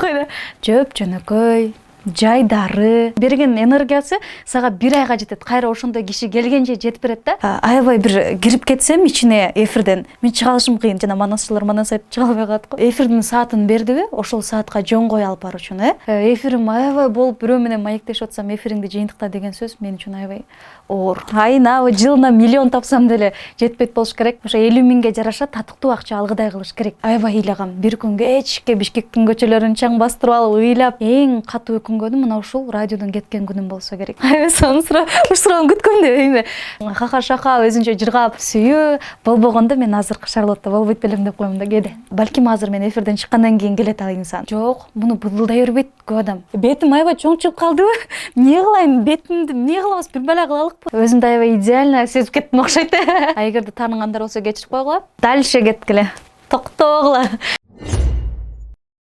койду. Жөп жөнөкөй, жайдары берген энергиясы сага 1 айга жетет. Кайра ошондой киши келгенче жетип берет да. Аябай бир кирип кетсем ичине эфирден мен чыга алышым кыйын. Жана манасчылар манас айтып чыга албай калат го. Эфирдин саатын бердиби? Ошол саатка жөн алып баруу үчүн, эфирим аябай болуп бирөө менен маектешип атсам, эфириңди жыйынтыкта деген сөз мен үчүн аябай оор. Айына жылына миллион тапсам деле жетпейт болуш керек. Ошо 50 миңге жараша татыктуу акча алгыдай кылыш керек. Аябай ыйлагам. Бир күн кечке Бишкектин көчөлөрүн чаң бастырып алып ыйлап, эң катуу өкүнгөнүм мына ушул радиодон кеткен күнүм болсо керек. Аябай сонун суроону күткөм деп эми. Хаха шаха өзүнчө жыргап сүйүү болбогондо мен азыркы Шарлотта болбойт белем деп коем да кээде. Балким азыр мен эфирден чыккандан кийин келет ал инсан. Жок, муну быдылдай бербейт көп адам. Бетим аябай чоңчуп калдыбы? Эмне кылайын? Бетимди эмне кылабыз? Бир бала кылалыкпы? Өзүмдү аябай идеально сезип кеттим окшойт. Эгерде тааныгандар болсо кечирип койгула. Дальше кеткиле. Токтогула.